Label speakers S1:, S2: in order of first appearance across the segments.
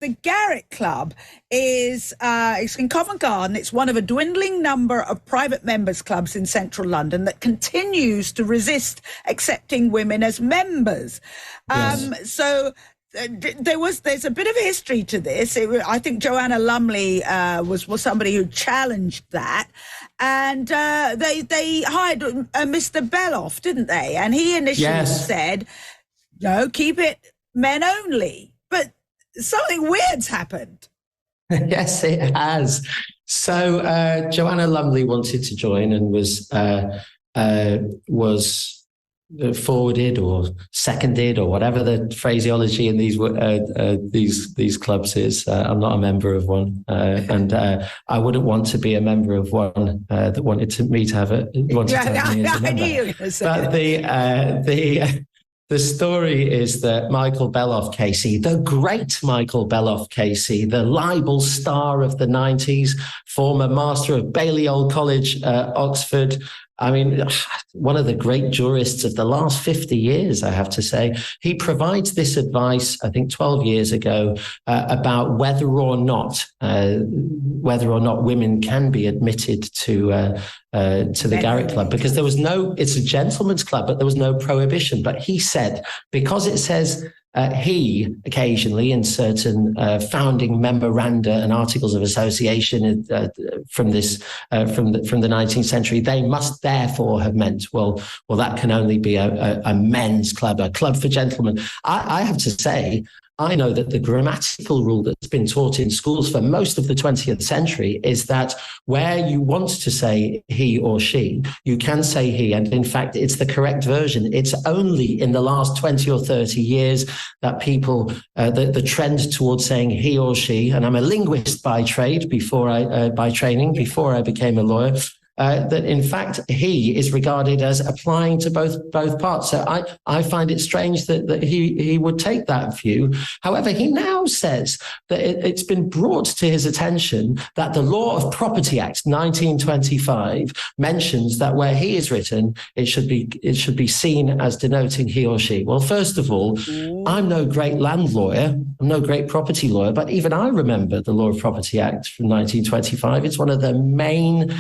S1: the Garrick Club is it's in Covent Garden. It's one of a dwindling number of private members clubs in central London that continues to resist accepting women as members.
S2: Yes.
S1: So there's a bit of history to this. I think Joanna Lumley was somebody who challenged that, and they hired Mr. Beloff, didn't they? And he initially said, "No, keep it men only." But something weird's happened.
S2: Yes, it has. So Joanna Lumley wanted to join and was forwarded or seconded or whatever the phraseology in these clubs is. I'm not a member of one, and I wouldn't want to be a member of one that wanted me to have it. I knew you were going to say but the story is that Michael Beloff Casey, the great Michael Beloff Casey, the libel star of the 90s, former master of Balliol College, Oxford. I mean, one of the great jurists of the last 50 years, I have to say. He provides this advice, I think 12 years ago, about whether or not women can be admitted to the Garrick Club, because it's a gentleman's club, but there was no prohibition. But he said, because it says he occasionally in certain founding memoranda and articles of association from the 19th century, they must therefore have meant, well, that can only be a men's club, a club for gentlemen. I have to say, I know that the grammatical rule that's been taught in schools for most of the 20th century is that where you want to say he or she, you can say he. And in fact, it's the correct version. It's only in the last 20 or 30 years that people, the trend towards saying he or she, and I'm a linguist by trade by training, before I became a lawyer, that in fact he is regarded as applying to both parts. So I find it strange that he would take that view. However, he now says that it's been brought to his attention that the Law of Property Act 1925 mentions that where he is written, it should be seen as denoting he or she. Well, first of all, I'm no great land lawyer, I'm no great property lawyer, but even I remember the Law of Property Act from 1925. It's one of the main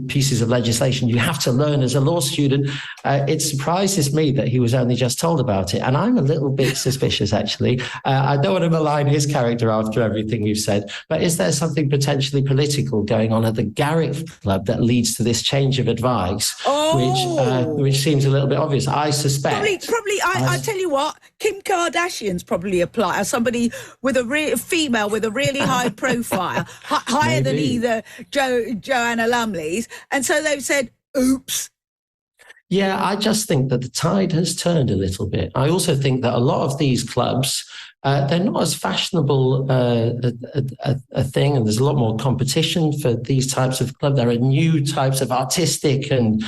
S2: pieces of legislation you have to learn as a law student. It surprises me that he was only just told about it. And I'm a little bit suspicious, actually. I don't want to malign his character after everything we've said, but is there something potentially political going on at the Garrick Club that leads to this change of advice, which seems a little bit obvious? I suspect.
S1: Probably. I tell you what, Kim Kardashian's probably apply as somebody with a female with a really high profile, higher than either Joanna Lumley's, and so they've said, "Oops."
S2: Yeah, I just think that the tide has turned a little bit. I also think that a lot of these clubs, they're not as fashionable a thing, and there's a lot more competition for these types of clubs. There are new types of artistic and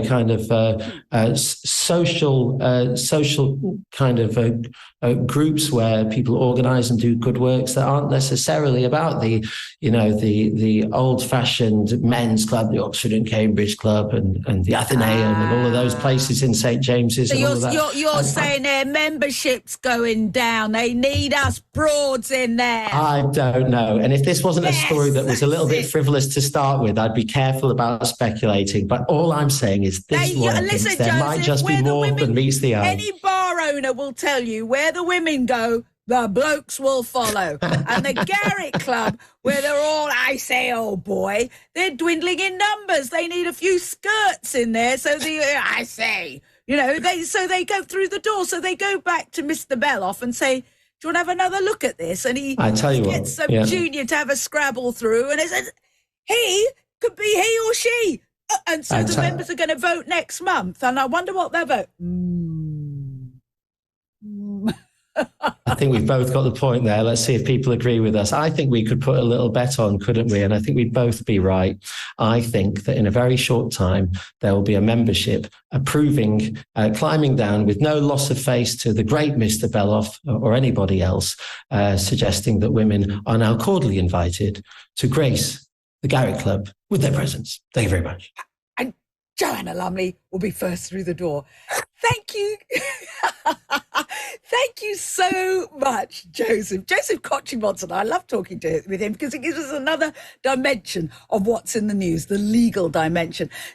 S2: kind of social kind of groups where people organise and do good works that aren't necessarily about the old-fashioned men's club, the Oxford and Cambridge Club, and the Athenaeum and all of those places in St James's.
S1: So
S2: and all of that.
S1: You're saying their membership's going down. They need us broads in there.
S2: I don't know. And if this wasn't a story that was a little bit frivolous to start with, I'd be careful about speculating. But all I'm saying is there might just be more than meets the eye.
S1: Any bar owner will tell you where the women go, the blokes will follow. And the Garrick Club, where they're all, I say, oh boy, they're dwindling in numbers. They need a few skirts in there. So I say, they go through the door. So they go back to Mr. Beloff and say, do you want to have another look at this? And he gets some junior to have a scrabble through, and he says, he could be he or she. And so the members are going to vote next month. And I wonder what they'll vote.
S2: I think we've both got the point there. Let's see if people agree with us. I think we could put a little bet on, couldn't we? And I think we'd both be right. I think that in a very short time, there will be a membership approving, climbing down with no loss of face to the great Mr. Beloff or anybody else, suggesting that women are now cordially invited to grace the Garrick Club with their presence. Thank you very much.
S1: And Joanna Lumley will be first through the door. Thank you. Thank you so much, Joseph. Joseph Kotrie-Monson. I love talking with him because it gives us another dimension of what's in the news, the legal dimension.